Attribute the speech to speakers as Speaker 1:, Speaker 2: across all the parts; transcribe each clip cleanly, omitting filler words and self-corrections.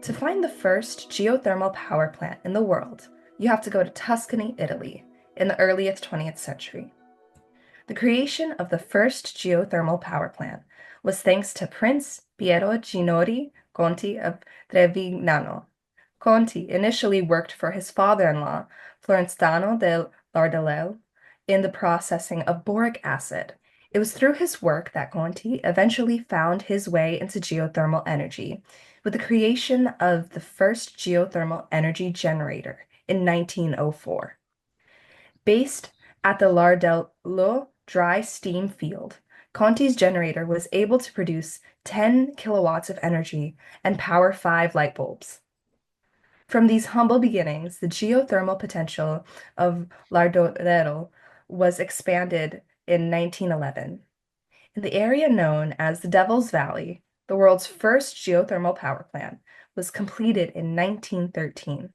Speaker 1: To find the first geothermal power plant in the world, you have to go to Tuscany, Italy, in the earliest 20th century. The creation of the first geothermal power plant was thanks to Prince Piero Ginori Conti of Trevignano. Conti initially worked for his father-in-law, Florestano del Lardolel, in the processing of boric acid. It was through his work that Conti eventually found his way into geothermal energy, with the creation of the first geothermal energy generator in 1904. Based at the Lardello dry steam field, Conti's generator was able to produce 10 kilowatts of energy and power 5 light bulbs. From these humble beginnings, the geothermal potential of Lardolero was expanded in 1911. In the area known as the Devil's Valley, the world's first geothermal power plant was completed in 1913.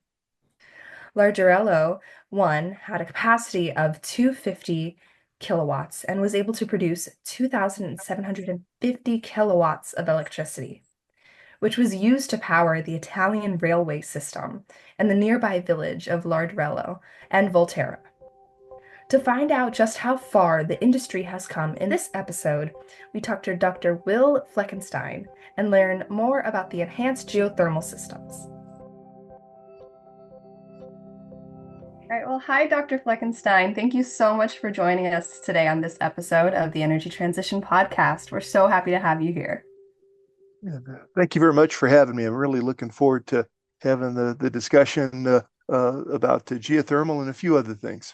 Speaker 1: Largerello 1 had a capacity of 250 kilowatts and was able to produce 2,750 kilowatts of electricity, which was used to power the Italian railway system and the nearby village of Larderello and Volterra. To find out just how far the industry has come in this episode, we talked to Dr. Will Fleckenstein and learn more about the enhanced geothermal systems. All right, well, hi, Dr. Fleckenstein. Thank you so much for joining us today on this episode of the Energy Transition Podcast. We're so happy to have you here.
Speaker 2: Yeah, thank you very much for having me. I'm really looking forward to having the discussion about geothermal and a few other things.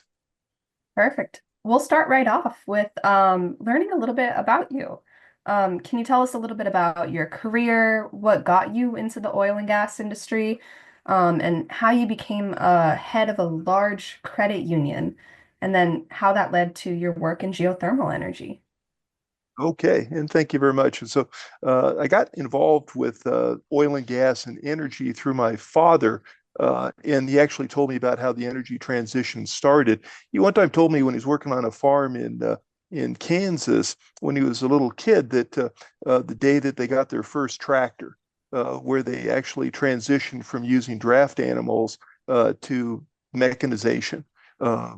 Speaker 1: Perfect. We'll start right off with learning a little bit about you. Can you tell us a little bit about your career, what got you into the oil and gas industry, and how you became a head of a large credit union, and then how that led to your work in geothermal energy?
Speaker 2: Okay, and thank you very much. And so I got involved with oil and gas and energy through my father. And he actually told me about how the energy transition started. He one time told me when he was working on a farm in Kansas when he was a little kid that the day that they got their first tractor, where they actually transitioned from using draft animals to mechanization,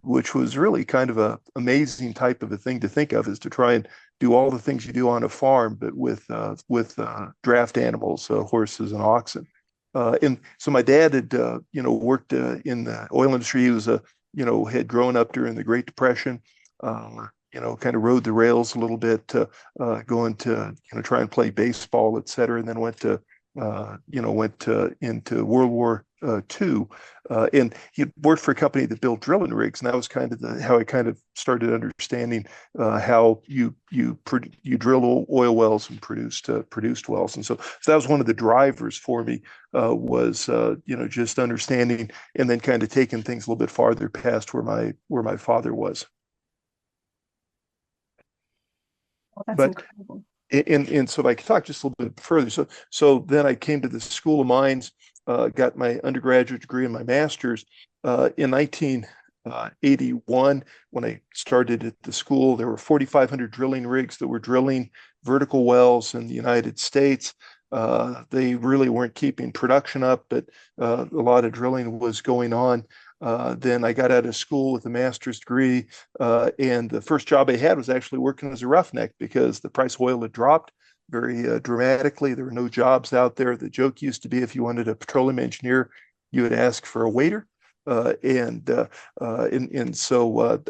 Speaker 2: which was really kind of a amazing type of a thing to think of, is to try and do all the things you do on a farm, but with draft animals, horses and oxen. And so my dad had, worked in the oil industry. He was had grown up during the Great Depression. Kind of rode the rails a little bit, going to try and play baseball, et cetera, and then went into World War II, and he worked for a company that built drilling rigs, and that was kind of how I kind of started understanding how you drill oil wells and produced wells, and so that was one of the drivers for me, was just understanding and then kind of taking things a little bit farther past where my father was.
Speaker 1: Well, that's
Speaker 2: But
Speaker 1: incredible.
Speaker 2: and so if I could talk just a little bit further. So then I came to the School of Mines, got my undergraduate degree and my master's in 1981. When I started at the school, there were 4,500 drilling rigs that were drilling vertical wells in the United States. They really weren't keeping production up, but a lot of drilling was going on. Then I got out of school with a master's degree, and the first job I had was actually working as a roughneck because the price of oil had dropped very dramatically. There were no jobs out there. The joke used to be if you wanted a petroleum engineer, you would ask for a waiter. So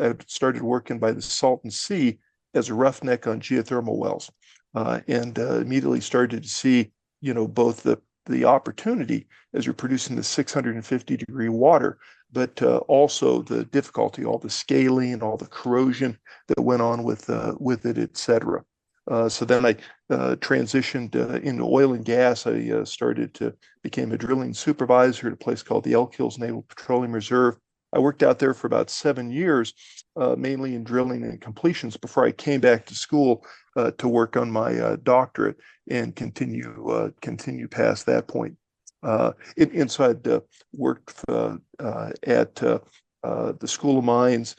Speaker 2: I started working by the Salton Sea as a roughneck on geothermal wells, and immediately started to see, both the opportunity as you're producing the 650-degree water, but also the difficulty, all the scaling, all the corrosion that went on with it, et cetera. So then I transitioned into oil and gas. I became a drilling supervisor at a place called the Elk Hills Naval Petroleum Reserve. I worked out there for about 7 years, mainly in drilling and completions, before I came back to school to work on my doctorate and continue past that point. So I'd worked at the School of Mines,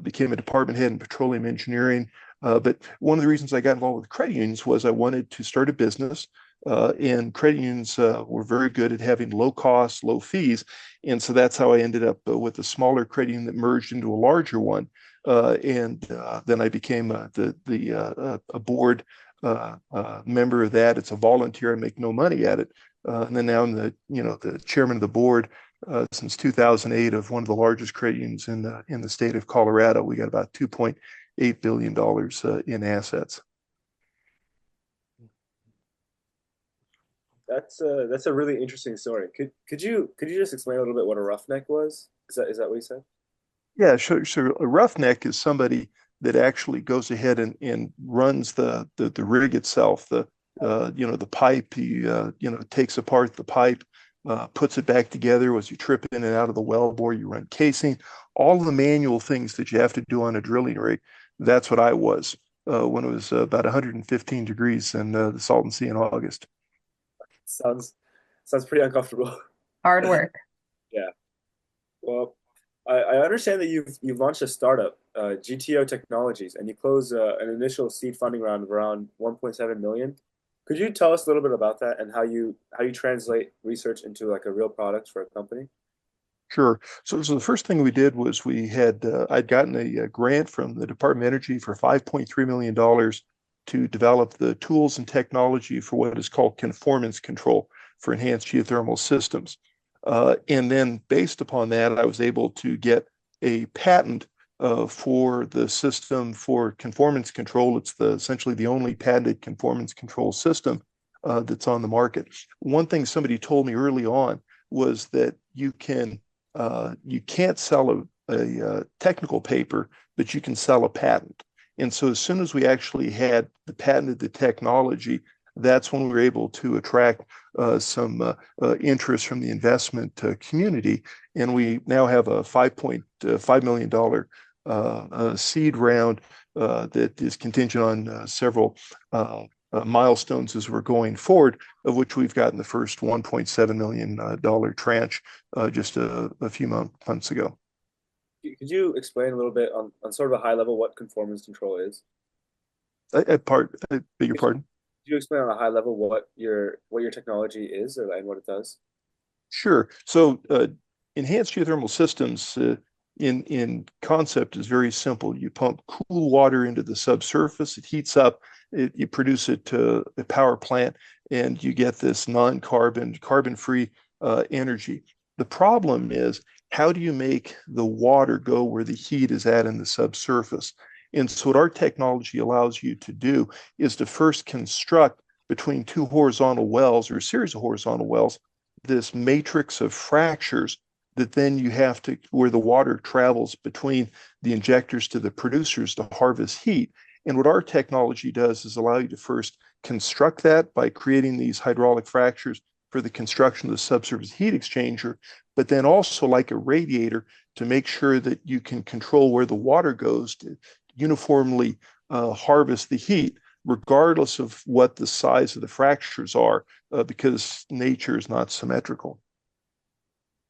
Speaker 2: became a department head in petroleum engineering. But one of the reasons I got involved with credit unions was I wanted to start a business And credit unions were very good at having low costs, low fees. And so that's how I ended up with a smaller credit union that merged into a larger one. And then I became a board member of that. It's a volunteer. I make no money at it. And then now I'm the chairman of the board since 2008 of one of the largest credit unions in the state of Colorado. We got about $2.8 billion in assets.
Speaker 3: That's a really interesting story. Could you just explain a little bit what a roughneck was? Is that what you said?
Speaker 2: Yeah, sure. A roughneck is somebody that actually goes ahead and runs the rig itself, the pipe. He takes apart the pipe, puts it back together as you trip in and out of the wellbore. You run casing, all the manual things that you have to do on a drilling rig. That's what I was when it was about 115 degrees in the Salton Sea in August.
Speaker 3: Sounds sounds pretty uncomfortable.
Speaker 1: Hard work.
Speaker 3: Yeah. Well, I understand that you've launched a startup, GTO Technologies, and you closed an initial seed funding round of around 1.7 million. Could you tell us a little bit about that and how you translate research into like a real product for a company?
Speaker 2: Sure. So the first thing we did was I'd gotten a grant from the Department of Energy for $5.3 million to develop the tools and technology for what is called conformance control for enhanced geothermal systems. And then based upon that, I was able to get a patent for the system for conformance control. It's essentially the only patented conformance control system that's on the market. One thing somebody told me early on was that you can't sell a technical paper, but you can sell a patent. And so as soon as we actually had patented the technology, that's when we were able to attract some interest from the investment community. And we now have a $5.5 million seed round that is contingent on several milestones as we're going forward, of which we've gotten the first $1.7 million tranche just a few months ago.
Speaker 3: Could you explain a little bit on sort of a high level what conformance control is?
Speaker 2: I beg your pardon?
Speaker 3: Could you explain on a high level what your technology is and what it does?
Speaker 2: Sure. So enhanced geothermal systems in concept is very simple. You pump cool water into the subsurface, it heats up, you produce it to a power plant, and you get this carbon-free energy. The problem is, how do you make the water go where the heat is at in the subsurface? And so what our technology allows you to do is to first construct between two horizontal wells or a series of horizontal wells this matrix of fractures that then you have to where the water travels between the injectors to the producers to harvest heat. And what our technology does is allow you to first construct that by creating these hydraulic fractures for the construction of the subsurface heat exchanger, but then also like a radiator to make sure that you can control where the water goes to uniformly harvest the heat, regardless of what the size of the fractures are, because nature is not symmetrical.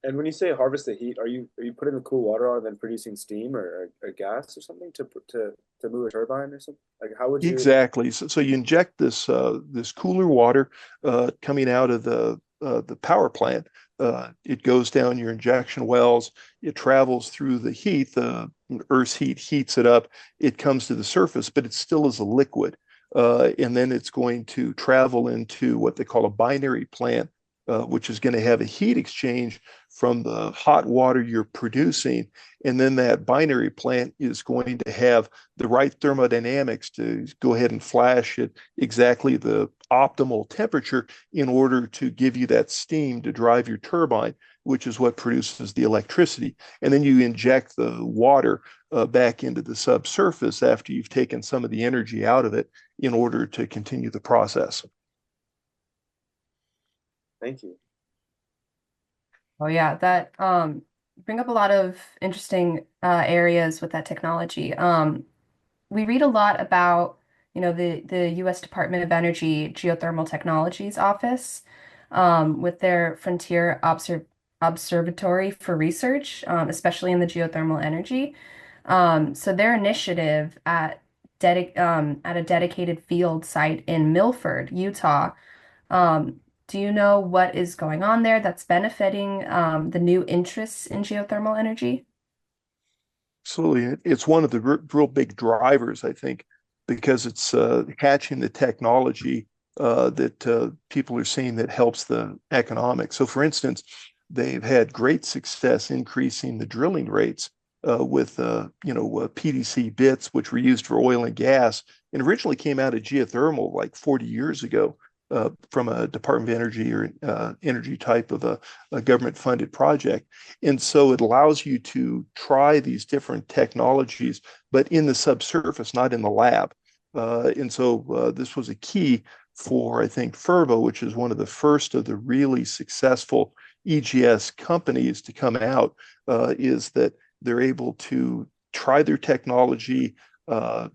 Speaker 3: And when you say harvest the heat, are you putting the cool water on and then producing steam or gas or something to move a turbine or something? Like how would you?
Speaker 2: Exactly. So you inject this cooler water coming out of the power plant. It goes down your injection wells. It travels through the heat. The Earth's heat heats it up. It comes to the surface, but it still is a liquid. And then it's going to travel into what they call a binary plant, which is going to have a heat exchange from the hot water you're producing. And then that binary plant is going to have the right thermodynamics to go ahead and flash at exactly the optimal temperature in order to give you that steam to drive your turbine, which is what produces the electricity. And then you inject the water back into the subsurface after you've taken some of the energy out of it in order to continue the process.
Speaker 3: Thank you.
Speaker 1: Oh yeah, that bring up a lot of interesting areas with that technology. We read a lot about, the U.S. Department of Energy Geothermal Technologies Office with their Observatory for Research, especially in the geothermal energy. So their initiative at a dedicated field site in Milford, Utah, Do you know what is going on there that's benefiting the new interests in geothermal energy?
Speaker 2: Absolutely. It's one of the real big drivers, I think, because it's hatching the technology that people are seeing that helps the economics. So, for instance, they've had great success increasing the drilling rates with, PDC bits, which were used for oil and gas, and originally came out of geothermal like 40 years ago from a Department of Energy or energy type of a government-funded project. And so it allows you to try these different technologies, but in the subsurface, not in the lab. And so this was a key for, I think, Fervo, which is one of the first of the really successful EGS companies to come out, is that they're able to try their technology,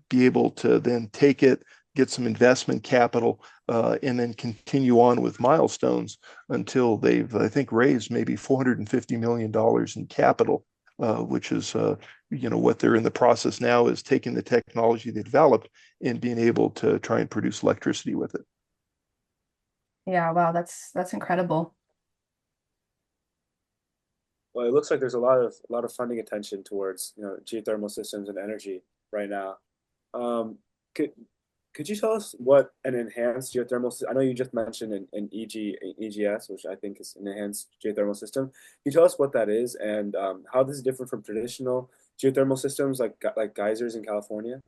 Speaker 2: be able to then take it, get some investment capital, and then continue on with milestones until they've, I think, raised maybe $450 million in capital, which is, what they're in the process now is taking the technology they developed and being able to try and produce electricity with it.
Speaker 1: Yeah, wow, that's incredible.
Speaker 3: Well, it looks like there's a lot of funding attention towards, geothermal systems and energy right now. Um, could could you tell us what an enhanced geothermal system? I know you just mentioned an EGS, which I think is an enhanced geothermal system. Can you tell us what that is and how this is different from traditional geothermal systems like geysers in California?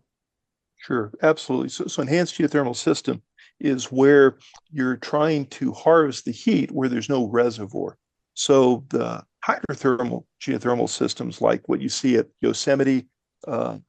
Speaker 2: Sure, absolutely. So enhanced geothermal system is where you're trying to harvest the heat where there's no reservoir. So the hydrothermal geothermal systems, like what you see at Yosemite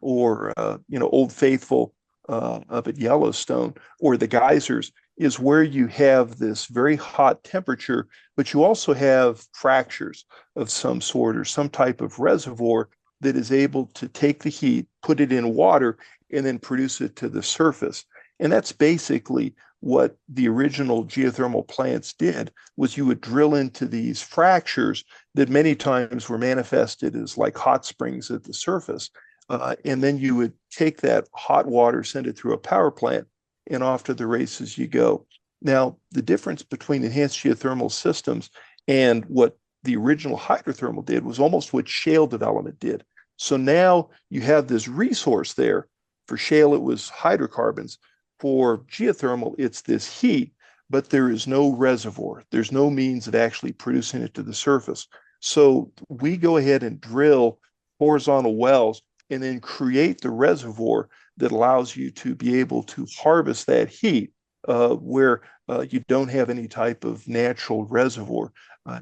Speaker 2: or Old Faithful up at Yellowstone, or the geysers, is where you have this very hot temperature, but you also have fractures of some sort or some type of reservoir that is able to take the heat, put it in water, and then produce it to the surface. And that's basically what the original geothermal plants did was you would drill into these fractures that many times were manifested as like hot springs at the surface. And then you would take that hot water, send it through a power plant, and off to the races you go. Now, the difference between enhanced geothermal systems and what the original hydrothermal did was almost what shale development did. So now you have this resource there. For shale, it was hydrocarbons. For geothermal, it's this heat, but there is no reservoir. There's no means of actually producing it to the surface. So we go ahead and drill horizontal wells and then create the reservoir that allows you to be able to harvest that heat where you don't have any type of natural reservoir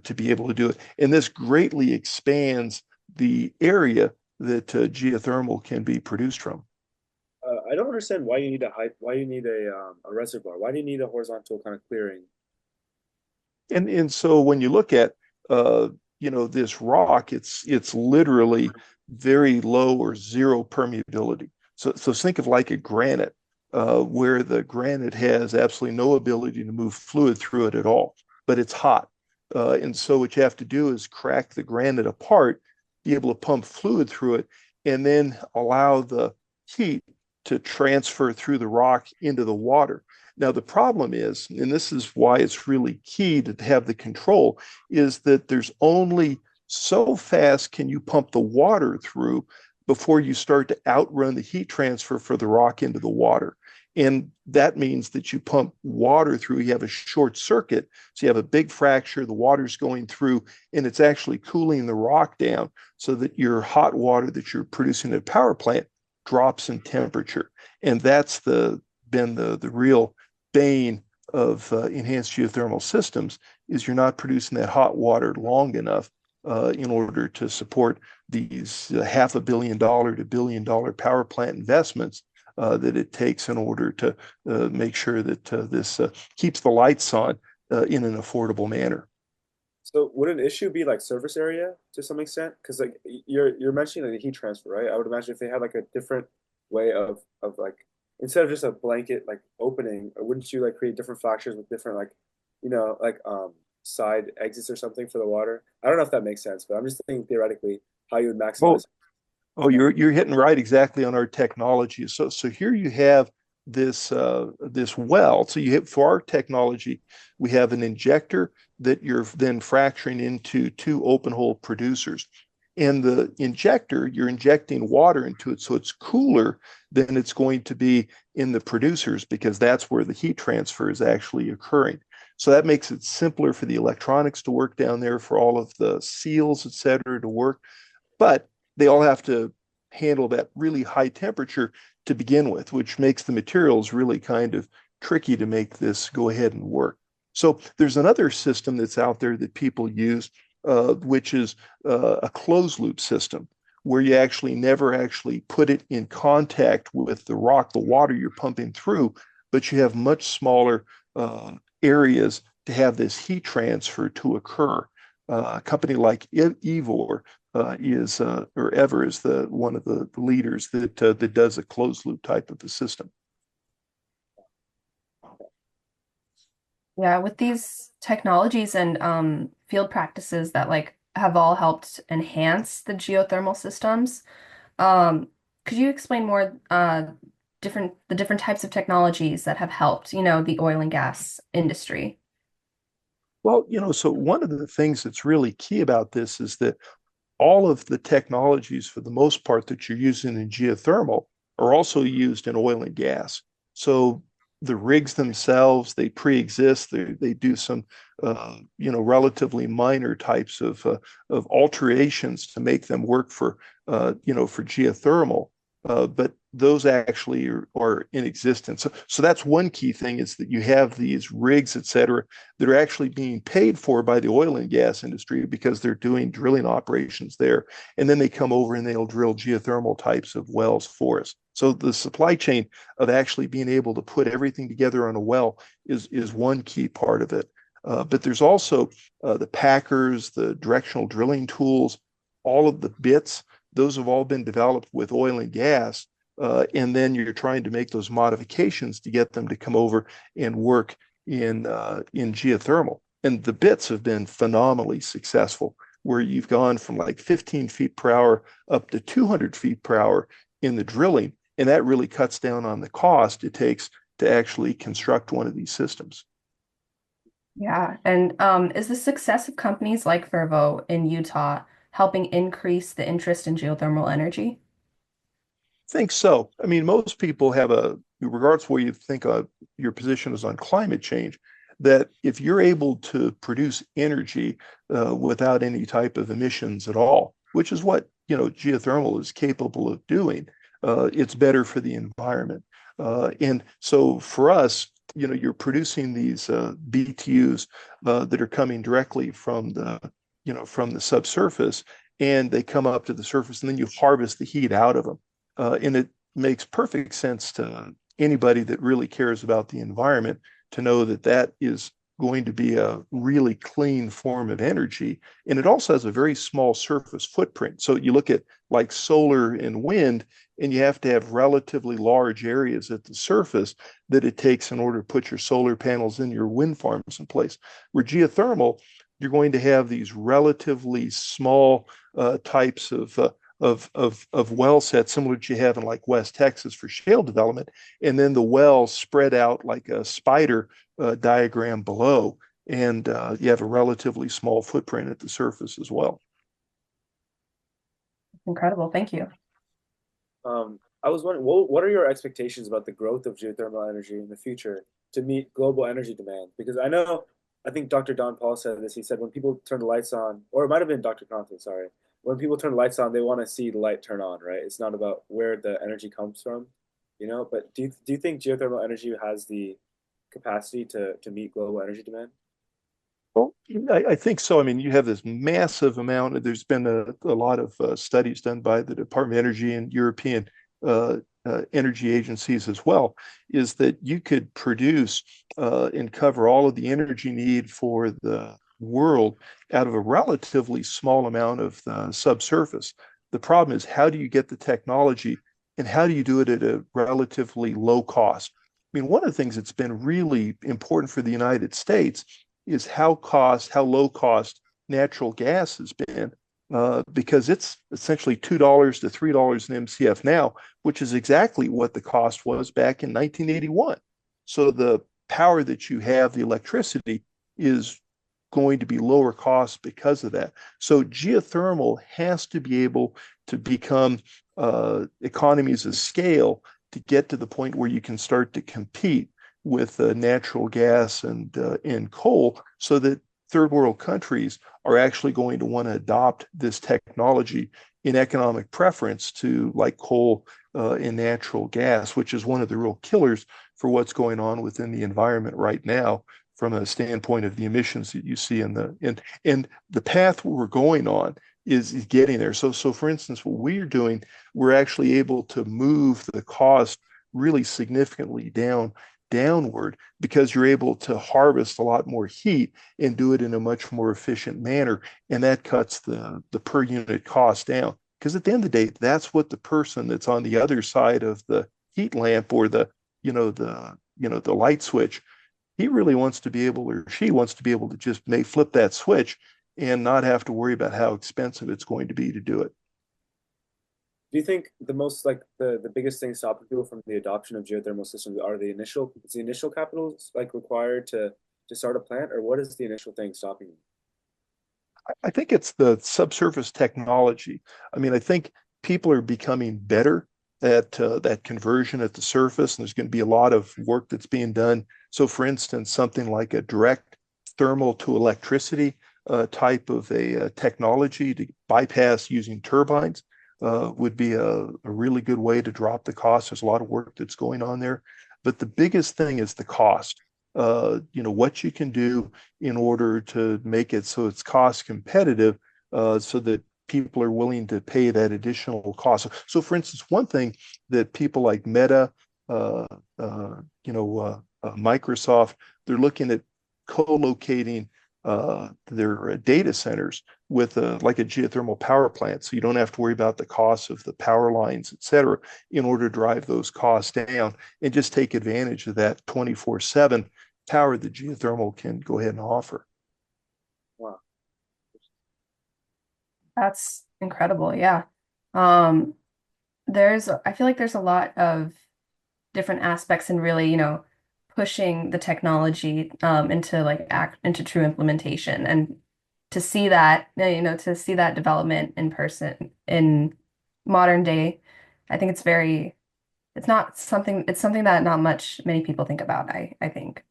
Speaker 2: to be able to do it. And this greatly expands the area that geothermal can be produced from.
Speaker 3: I don't understand why you need why you need a reservoir. Why do you need a horizontal kind of clearing?
Speaker 2: And so when you look at this rock, it's literally very low or zero permeability. So think of like a granite, where the granite has absolutely no ability to move fluid through it at all, but it's hot. And so what you have to do is crack the granite apart, be able to pump fluid through it, and then allow the heat to transfer through the rock into the water. Now, the problem is, and this is why it's really key to have the control, is that there's only so fast can you pump the water through before you start to outrun the heat transfer for the rock into the water. And that means that you pump water through, you have a short circuit. So you have a big fracture, the water's going through, and it's actually cooling the rock down so that your hot water that you're producing at a power plant drops in temperature. And that's been the real bane of enhanced geothermal systems is you're not producing that hot water long enough in order to support these $500 million to $1 billion power plant investments that it takes in order to make sure that this keeps the lights on in an affordable manner.
Speaker 3: So would an issue be like surface area to some extent? Because like you're mentioning like the heat transfer, right? I would imagine if they had like a different way of like instead of just a blanket like opening, wouldn't you like create different fractures with different like side exits or something for the water? I don't know if that makes sense, but I'm just thinking theoretically how you would
Speaker 2: Oh,
Speaker 3: maximize.
Speaker 2: oh, you're hitting right exactly on our technology. So here you have this well. So for our technology, we have an injector that you're then fracturing into two open hole producers. And the injector, you're injecting water into it, so it's cooler than it's going to be in the producers because that's where the heat transfer is actually occurring. So that makes it simpler for the electronics to work down there, for all of the seals, et cetera, to work. But they all have to handle that really high temperature to begin with, which makes the materials really kind of tricky to make this go ahead and work. So there's another system that's out there that people use, which is a closed loop system, where you actually never actually put it in contact with the rock, the water you're pumping through, but you have much smaller areas to have this heat transfer to occur. A company like Eavor or Eavor is one of the leaders that does a closed loop type of a system.
Speaker 1: Yeah, with these technologies and field practices that like have all helped enhance the geothermal systems, could you explain more the different types of technologies that have helped, the oil and gas industry?
Speaker 2: Well, so one of the things that's really key about this is that all of the technologies, for the most part, that you're using in geothermal are also used in oil and gas. So the rigs themselves, they pre-exist. They do some, relatively minor types of alterations to make them work for, for geothermal. But those actually are in existence. So that's one key thing, is that you have these rigs, et cetera, that are actually being paid for by the oil and gas industry because they're doing drilling operations there. And then they come over and they'll drill geothermal types of wells for us. So the supply chain of actually being able to put everything together on a well is one key part of it. But there's also the packers, the directional drilling tools, all of the bits. Those have all been developed with oil and gas. And then you're trying to make those modifications to get them to come over and work in geothermal. And the bits have been phenomenally successful, where you've gone from like 15 feet per hour up to 200 feet per hour in the drilling. And that really cuts down on the cost it takes to actually construct one of these systems.
Speaker 1: Yeah, and is the success of companies like Fervo in Utah helping increase the interest in geothermal energy?
Speaker 2: Think so. I mean, most people have regardless of where you think your position is on climate change, that if you're able to produce energy without any type of emissions at all, which is what, geothermal is capable of doing, it's better for the environment. And so for us, you're producing these BTUs that are coming directly from the subsurface, and they come up to the surface, and then you harvest the heat out of them. And it makes perfect sense to anybody that really cares about the environment to know that that is going to be a really clean form of energy. And it also has a very small surface footprint. So you look at like solar and wind, and you have to have relatively large areas at the surface that it takes in order to put your solar panels and your wind farms in place. Where geothermal, you're going to have these relatively small types of well sets, similar to you have in like West Texas for shale development, and then the wells spread out like a spider diagram below, and you have a relatively small footprint at the surface as well.
Speaker 1: Incredible, thank you.
Speaker 3: I was wondering, what are your expectations about the growth of geothermal energy in the future to meet global energy demand? Because I think Dr. Don Paul said this. He said when people turn the lights on, or it might have been Dr. Compton, sorry. When people turn the lights on, they want to see the light turn on, right? It's not about where the energy comes from, But do you think geothermal energy has the capacity to meet global energy demand?
Speaker 2: Well, I think so. I mean, you have this massive amount. There's been a lot of studies done by the Department of Energy and European uh, energy agencies as well, is that you could produce and cover all of the energy need for the world out of a relatively small amount of the subsurface. The problem is, how do you get the technology, and how do you do it at a relatively low cost? I mean, one of the things that's been really important for the United States is how low cost natural gas has been. because it's essentially $2 to $3 an MCF now, which is exactly what the cost was back in 1981. So the power that you have, the electricity, is going to be lower cost because of that. So geothermal has to be able to become economies of scale to get to the point where you can start to compete with natural gas and coal, so that third world countries are actually going to want to adopt this technology in economic preference to like coal and natural gas, which is one of the real killers for what's going on within the environment right now from a standpoint of the emissions that you see and the path we're going on is getting there. So for instance, what we're doing, we're actually able to move the cost really significantly downward because you're able to harvest a lot more heat and do it in a much more efficient manner. And that cuts the per unit cost down. Because at the end of the day, that's what the person that's on the other side of the heat lamp or the light switch, he really wants to be able, or she wants to be able to just flip that switch and not have to worry about how expensive it's going to be to do it.
Speaker 3: Do you think the most like the biggest thing stopping people from the adoption of geothermal systems are is the initial capital like required to start a plant, or what is the initial thing stopping them?
Speaker 2: I think it's the subsurface technology. I mean, I think people are becoming better at that conversion at the surface, and there's going to be a lot of work that's being done. So, for instance, something like a direct thermal to electricity type of a technology to bypass using turbines would be a really good way to drop the cost. There's a lot of work that's going on there, but the biggest thing is the cost. What you can do in order to make it so it's cost competitive, so that people are willing to pay that additional cost. So for instance, one thing that people like Meta, Microsoft, they're looking at co-locating their data centers with like a geothermal power plant, so you don't have to worry about the costs of the power lines, et cetera, in order to drive those costs down and just take advantage of that 24/7 power that geothermal can go ahead and offer.
Speaker 3: Wow.
Speaker 1: That's incredible. Yeah. I feel like there's a lot of different aspects in really, pushing the technology into into true implementation, and to see that, to see that development in person in modern day, I think it's something that not many people think about, I think.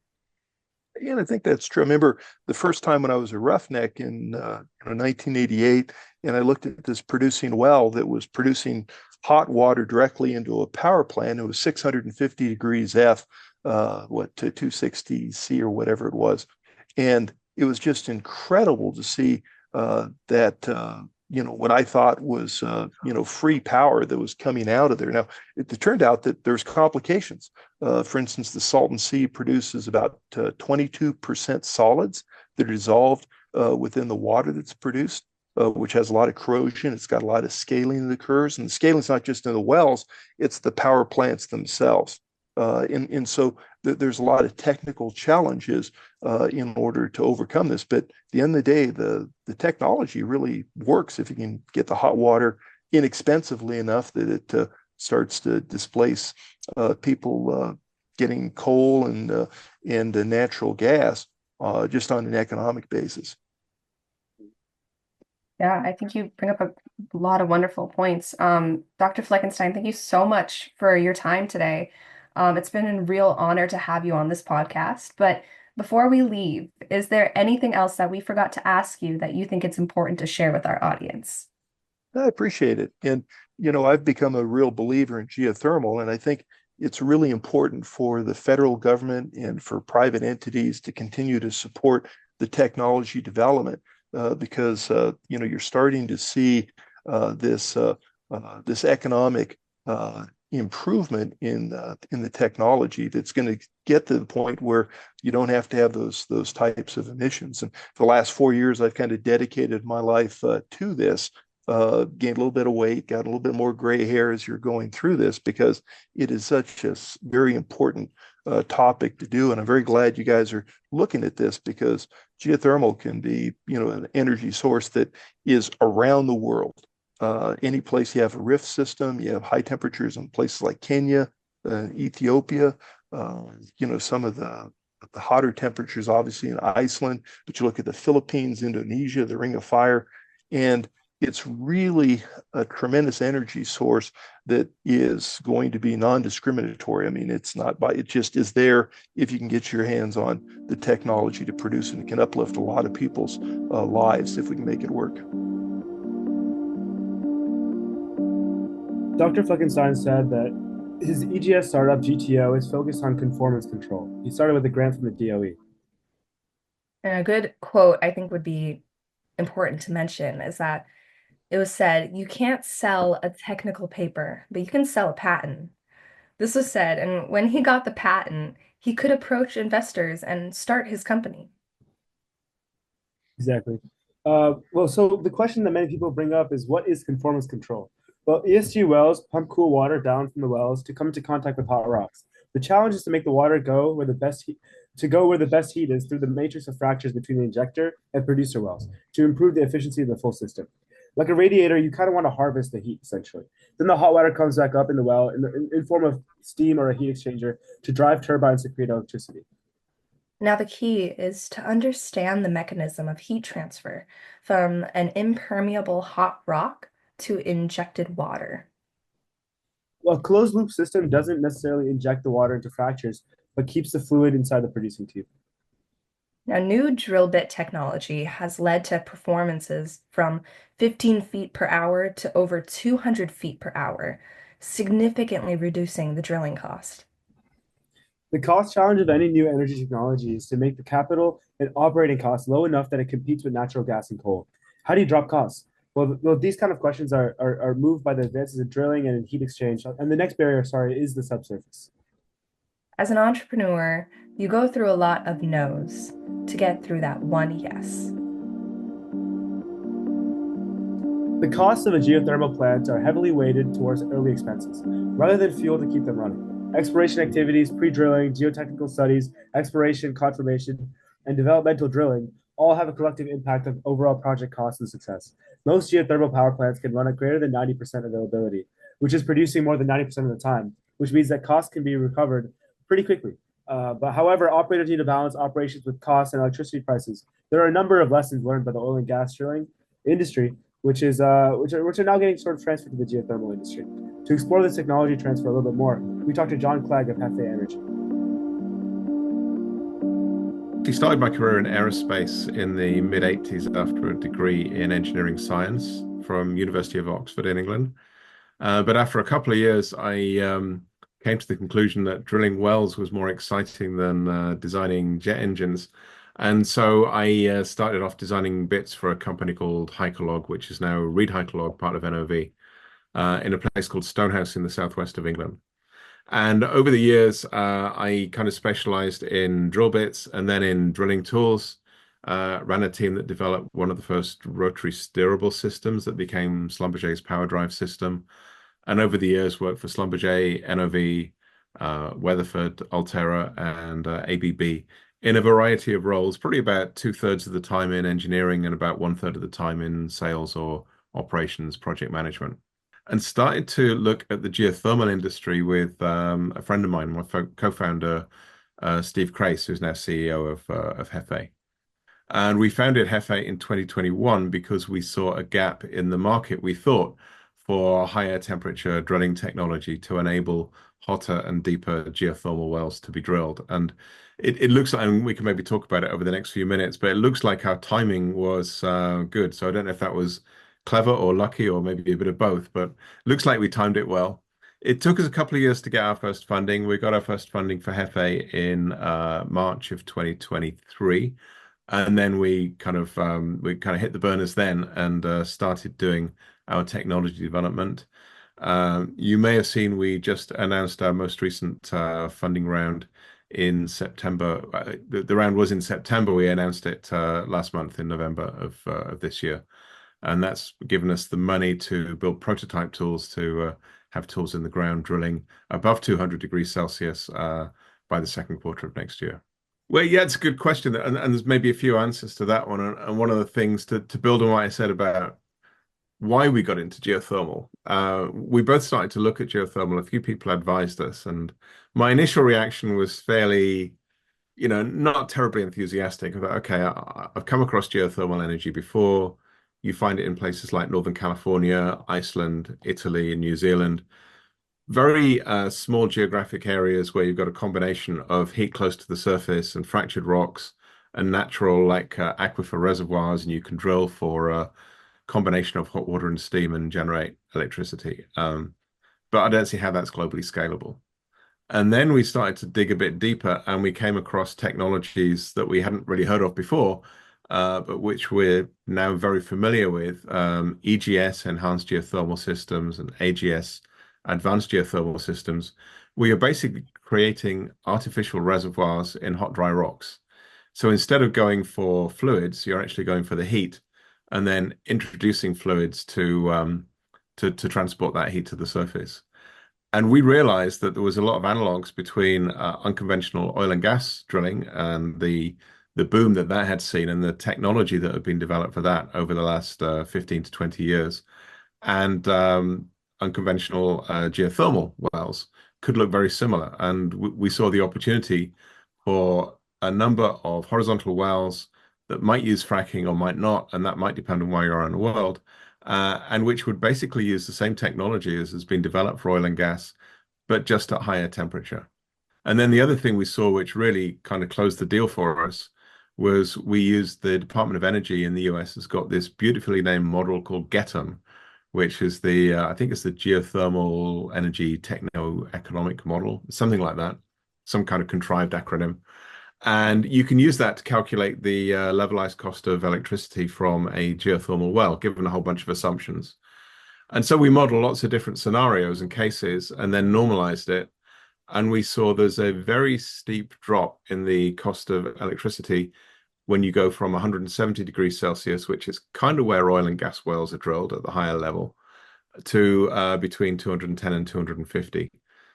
Speaker 2: And I think that's true. I remember the first time when I was a roughneck in 1988, and I looked at this producing well that was producing hot water directly into a power plant. It was 650 degrees F, to 260 C or whatever it was. And it was just incredible to see that, what I thought was, free power that was coming out of there. Now, it turned out that there's complications. For instance, the Salton Sea produces about 22% solids that are dissolved within the water that's produced, which has a lot of corrosion. It's got a lot of scaling that occurs. And the scaling is not just in the wells, it's the power plants themselves. And so there's a lot of technical challenges in order to overcome this. But at the end of the day, the technology really works if you can get the hot water inexpensively enough that it starts to displace people getting coal and natural gas just on an economic basis.
Speaker 1: Yeah, I think you bring up a lot of wonderful points. Dr. Fleckenstein, thank you so much for your time today. It's been a real honor to have you on this podcast. But before we leave, is there anything else that we forgot to ask you that you think it's important to share with our audience?
Speaker 2: I appreciate it. And, I've become a real believer in geothermal, and I think it's really important for the federal government and for private entities to continue to support the technology development because, you're starting to see this economic improvement in the technology that's going to get to the point where you don't have to have those types of emissions. And for the last 4 years, I've kind of dedicated my life to this. Gained a little bit of weight, got a little bit more gray hair as you're going through this because it is such a very important topic to do. And I'm very glad you guys are looking at this because geothermal can be, an energy source that is around the world. Any place you have a rift system, you have high temperatures in places like Kenya, Ethiopia, some of the hotter temperatures, obviously in Iceland, but you look at the Philippines, Indonesia, the Ring of Fire, and it's really a tremendous energy source that is going to be non-discriminatory. I mean, it just is there if you can get your hands on the technology to produce, and it can uplift a lot of people's lives if we can make it work.
Speaker 3: Dr. Fleckenstein said that his EGS startup, GTO, is focused on conformance control. He started with a grant from the DOE.
Speaker 1: And a good quote I think would be important to mention is that it was said, you can't sell a technical paper, but you can sell a patent. This was said, and when he got the patent, he could approach investors and start his company.
Speaker 3: Exactly. Well, so the question that many people bring up is what is conformance control? Well, ESG wells pump cool water down from the wells to come into contact with hot rocks. The challenge is to make the water go where the best heat is through the matrix of fractures between the injector and producer wells to improve the efficiency of the full system. Like a radiator, you kind of want to harvest the heat essentially. Then the hot water comes back up in the well in form of steam or a heat exchanger to drive turbines to create electricity.
Speaker 1: Now, the key is to understand the mechanism of heat transfer from an impermeable hot rock to injected water.
Speaker 3: Well, a closed loop system doesn't necessarily inject the water into fractures, but keeps the fluid inside the producing tube.
Speaker 1: Now, new drill bit technology has led to performances from 15 feet per hour to over 200 feet per hour, significantly reducing the drilling cost.
Speaker 3: The cost challenge of any new energy technology is to make the capital and operating costs low enough that it competes with natural gas and coal. How do you drop costs? Well, these kind of questions are moved by the advances in drilling and in heat exchange. And the next barrier, sorry, is the subsurface.
Speaker 1: As an entrepreneur, you go through a lot of no's to get through that one yes.
Speaker 3: The costs of a geothermal plant are heavily weighted towards early expenses, rather than fuel to keep them running. Exploration activities, pre-drilling, geotechnical studies, exploration, confirmation, and developmental drilling all have a collective impact of overall project costs and success. Most geothermal power plants can run at greater than 90% availability, which is producing more than 90% of the time, which means that costs can be recovered pretty quickly. But however, operators need to balance operations with costs and electricity prices. There are a number of lessons learned by the oil and gas drilling industry, which are now getting sort of transferred to the geothermal industry. To explore this technology transfer a little bit more, we talked to John Clegg of Fervo Energy.
Speaker 4: I started my career in aerospace in the mid-80s after a degree in engineering science from University of Oxford in England. But after a couple of years, I came to the conclusion that drilling wells was more exciting than designing jet engines. And so I started off designing bits for a company called Hycolog, which is now Reed Hycolog, part of NOV, in a place called Stonehouse in the southwest of England. And over the years, I kind of specialized in drill bits and then in drilling tools. Ran a team that developed one of the first rotary steerable systems that became Schlumberger's power drive system. And over the years, worked for Schlumberger, NOV, Weatherford, Altera, and ABB in a variety of roles, probably about 2/3 of the time in engineering and about 1/3 of the time in sales or operations project management. And started to look at the geothermal industry with a friend of mine, my co-founder, Steve Crace, who's now CEO of Hefe. And we founded Hefe in 2021 because we saw a gap in the market, we thought, for higher temperature drilling technology to enable hotter and deeper geothermal wells to be drilled. And it looks like, and we can maybe talk about it over the next few minutes, but it looks like our timing was good. So I don't know if that was clever or lucky or maybe a bit of both, but looks like we timed it well. It took us a couple of years to get our first funding. We got our first funding for Hefe in March of 2023. And then we kind of hit the burners then and started doing our technology development. You may have seen we just announced our most recent funding round in September. The round was in September. We announced it last month in November of this year. And that's given us the money to build prototype tools to have tools in the ground drilling above 200 degrees Celsius by the second quarter of next year. Well, yeah, it's a good question, and there's maybe a few answers to that one. And one of the things to build on what I said about why we got into geothermal, we both started to look at geothermal. A few people advised us, and my initial reaction was fairly, not terribly enthusiastic. I thought, okay, I've come across geothermal energy before. You find it in places like Northern California, Iceland, Italy, and New Zealand. Very small geographic areas where you've got a combination of heat close to the surface and fractured rocks and natural like aquifer reservoirs, and you can drill for a combination of hot water and steam and generate electricity. But I don't see how that's globally scalable. And then we started to dig a bit deeper and we came across technologies that we hadn't really heard of before, but which we're now very familiar with. EGS, Enhanced Geothermal Systems, and AGS, Advanced Geothermal Systems. We are basically creating artificial reservoirs in hot, dry rocks. So instead of going for fluids, you're actually going for the heat and then introducing fluids to transport that heat to the surface. And we realized that there was a lot of analogs between unconventional oil and gas drilling and the boom that had seen and the technology that had been developed for that over the last 15 to 20 years. And unconventional geothermal wells could look very similar. And we saw the opportunity for a number of horizontal wells that might use fracking or might not, and that might depend on where you are in the world, and which would basically use the same technology as has been developed for oil and gas, but just at higher temperature. And then the other thing we saw, which really kind of closed the deal for us, was we used the Department of Energy in the US has got this beautifully named model called GETM, which is I think it's the Geothermal Energy Techno-Economic Model, something like that, some kind of contrived acronym. And you can use that to calculate the levelized cost of electricity from a geothermal well, given a whole bunch of assumptions. And so we modeled lots of different scenarios and cases and then normalized it. And we saw there's a very steep drop in the cost of electricity when you go from 170 degrees Celsius, which is kind of where oil and gas wells are drilled at the higher level, to between 210 and 250.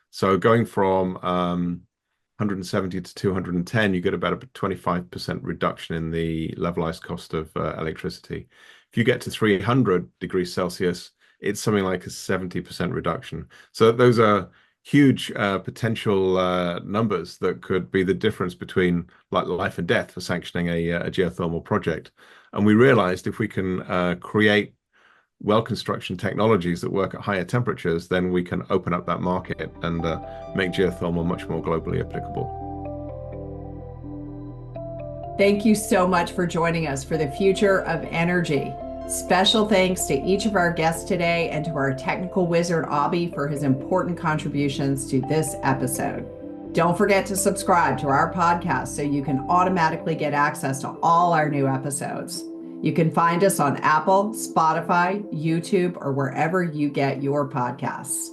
Speaker 4: So going from 170 to 210, you get about a 25% reduction in the levelized cost of electricity. If you get to 300 degrees Celsius, it's something like a 70% reduction. So those are huge potential numbers that could be the difference between like life and death for sanctioning a geothermal project. And we realized if we can create well construction technologies that work at higher temperatures, then we can open up that market and make geothermal much more globally applicable.
Speaker 5: Thank you so much for joining us for the future of energy. Special thanks to each of our guests today and to our technical wizard, Abhi, for his important contributions to this episode. Don't forget to subscribe to our podcast so you can automatically get access to all our new episodes. You can find us on Apple, Spotify, YouTube, or wherever you get your podcasts.